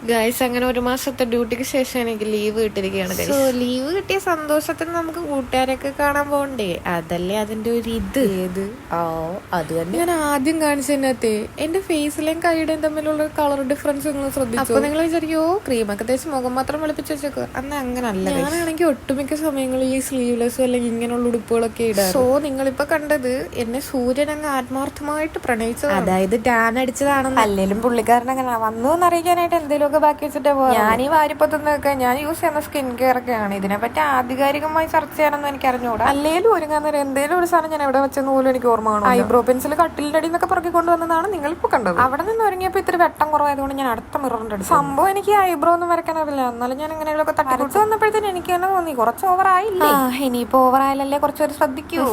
Guys അങ്ങനെ ഒരു മാസത്തെ ഡ്യൂട്ടിക്ക് ശേഷം എനിക്ക് ലീവ് കിട്ടിയിരിക്കുകയാണ് സോ ലീവ് കിട്ടിയ സന്തോഷത്തിന് നമുക്ക് കൂട്ടുകാരൊക്കെ കാണാൻ പോകണ്ടേ? അതല്ലേ അതിന്റെ ഒരു ഇത്. ഏത് അത് തന്നെ ഞാൻ ആദ്യം കാണിച്ചതിനകത്തെ എന്റെ ഫേസിലെയും കൈയുടെയും തമ്മിലുള്ള കളർ ഡിഫറൻസ് നിങ്ങൾ ശ്രദ്ധിച്ചു. അപ്പൊ നിങ്ങൾ വിചാരിക്കോ ക്രീമൊക്കെ തേച്ച് മുഖം മാത്രം വെളുപ്പിച്ച് വെച്ചേക്കോ? അന്ന് അങ്ങനല്ല. ഞാനാണെങ്കിൽ ഒട്ടുമിക്ക സമയങ്ങളിൽ ഈ സ്ലീവ്ലെസ്സും അല്ലെങ്കിൽ ഇങ്ങനെയുള്ള ഉടുപ്പുകളൊക്കെ ഇടാം. സോ നിങ്ങളിപ്പോ കണ്ടത് എന്നെ സൂര്യൻ അങ്ങ് ആത്മാർത്ഥമായിട്ട് പ്രണയിച്ചത്, അതായത് ടാൻ അടിച്ചതാണെന്ന്. അല്ലേലും പുള്ളിക്കാരൻ അങ്ങനെ വന്നു എന്നറിയിക്കാനായിട്ട് എന്തെങ്കിലുമൊക്കെ ബാക്കി വെച്ചിട്ട് പോകാം. ഞാൻ ഈ വാരിപ്പത്തുന്നതൊക്കെ ഞാൻ യൂസ് ചെയ്യുന്ന സ്കിൻ കെയർ ഒക്കെയാണ്. ഇതിനെപ്പറ്റി ആധികാരികമായി ചർച്ച ചെയ്യാനൊന്നും എനിക്ക് അറിഞ്ഞുകൂടാ. അല്ലേലും ഒരുങ്ങാൻ നേരം എന്തെങ്കിലും ഒരു സാധനം ഞാൻ എവിടെ വെച്ചെന്ന് പോലും എനിക്ക് ഓർമ്മ കാണും. ഐബ്രോ പെൻസിൽ കട്ടിലിന്റെ അടി എന്നൊക്കെ പുറകെ കൊണ്ടുവന്നതാണ് നിങ്ങളിപ്പോ കണ്ടത്. അവിടെ നിന്ന് ഒരുങ്ങിയപ്പോൾ ഇത്തിരി വെട്ടം കുറവായതുകൊണ്ട് ഞാൻ അടുത്ത മിററിന്റെ അടുത്ത് സംഭവം എനിക്ക് ഐബ്രോ ഒന്നും വരയ്ക്കാൻ അറിയില്ല. എന്നാലും ഞാൻ എങ്ങനെയൊക്കെ തട്ടിട്ട് വന്നപ്പോഴത്തേന് എനിക്ക് തന്നെ തോന്നി കുറച്ച് ഓവറായില്ലേ. ഇനിയിപ്പോ ഓവറായാലല്ലേ കുറച്ചൊരു ശ്രദ്ധിക്കൂ.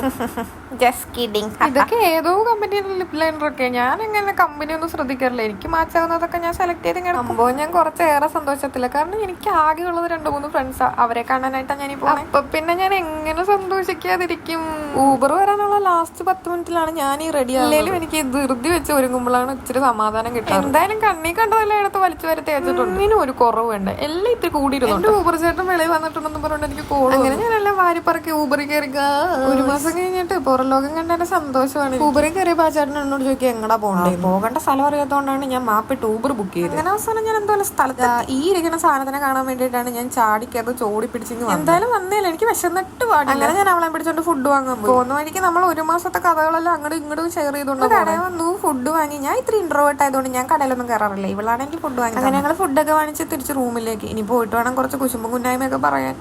Just kidding. ഇതൊക്കെ ഏതോ കമ്പനിയുടെ ലിപ് ലൈനർ ഒക്കെ. ഞാൻ എങ്ങനെ കമ്പനി ഒന്നും ശ്രദ്ധിക്കാറില്ല. എനിക്ക് മാച്ചാവുന്നതൊക്കെ ഞാൻ സെലക്ട് ചെയ്ത് ഇങ്ങനെ സംഭവം ഞാൻ കുറച്ചേറെ സന്തോഷത്തില്ല. കാരണം എനിക്ക് ആകെ ഉള്ളത് 2-3 ഫ്രണ്ട്സാ. അവരെ കാണാനായിട്ടാണ് ഞാൻ ഇപ്പോൾ. അപ്പൊ പിന്നെ ഞാൻ എങ്ങനെ സന്തോഷിക്കാതിരിക്കും? ഊബർ വരാനുള്ള ലാസ്റ്റ് 10 മിനിറ്റിലാണ് ഞാൻ ഈ റെഡി ആയാലും എനിക്ക് ധൃതി വെച്ച് ഒരുങ്ങുമ്പോഴാണ് ഇച്ചിരി സമാധാനം കിട്ടുക. എന്തായാലും കണ്ണി കണ്ടതെല്ലാം എടുത്ത് വലിച്ചു വരെ തേച്ചിട്ടുണ്ട്. ഇതിനും ഒരു കുറവ് വേണ്ട. എല്ലാം ഇത്തിരി കൂടിയിരുന്നു. എന്റെ ഊബർ ചേട്ടൻ വെളിയിൽ വന്നിട്ടുണ്ടെന്ന് പറഞ്ഞിട്ട് എനിക്ക് കോൾ. അങ്ങനെ ഞാനെല്ലാം വാരിപ്പറക്കി ഊബറിൽ കയറി. ഒരു മാസം കഴിഞ്ഞിട്ട് പുറം ലോകം കണ്ട എന്റെ സന്തോഷമാണ്. ഊബറിൽ കയറിയപ്പോ ആ ചേട്ടൻ എന്നോട് ചോദിക്കുക എങ്ങടാ പോകണ്ടേ. പോകേണ്ട സ്ഥലം അറിയാത്തതുകൊണ്ടാണ് ഞാൻ മാപ്പിട്ട് ഊബർ ബുക്ക് ചെയ്തത്. അങ്ങനെ അവസാനം ഞാൻ എന്തോലും സ്ഥലത്ത് ഈ ഇരിക്കുന്ന സാധനത്തിനെ കാണാൻ വേണ്ടിയിട്ടാണ് ഞാൻ ചാടിക്കത് ചോടി പിടിച്ചെങ്കിൽ എന്തായാലും വന്നില്ല. എനിക്ക് വിശന്നിട്ട് പാടില്ല. അങ്ങനെ ഞാൻ അവളെ പിടിച്ചോണ്ട് ഫുഡ് വാങ്ങാൻ പോകുന്ന വഴിക്ക് നമ്മൾ ഒരു മാസത്തെ കഥകളെല്ലാം അങ്ങോട്ടും ഇങ്ങോട്ടും ഷെയർ ചെയ്തോണ്ട് കടയിൽ വന്നു ഫുഡ് വാങ്ങി. ഞാൻ ഇത്ര ഇൻട്രോവേർട്ട് ആയതുകൊണ്ട് ഞാൻ കടയിലൊന്നും കയറാറില്ല. ഇവളാണ് എനിക്ക് ഫുഡ് വാങ്ങി. അങ്ങനെ ഞങ്ങൾ ഫുഡൊക്കെ വാങ്ങിച്ച് തിരിച്ച് റൂമിലേക്ക്. ഇനി പോയിട്ട് വേണം കുറച്ച് കുശുമ്പും കുന്നായ്മയൊക്കെ പറയാൻ.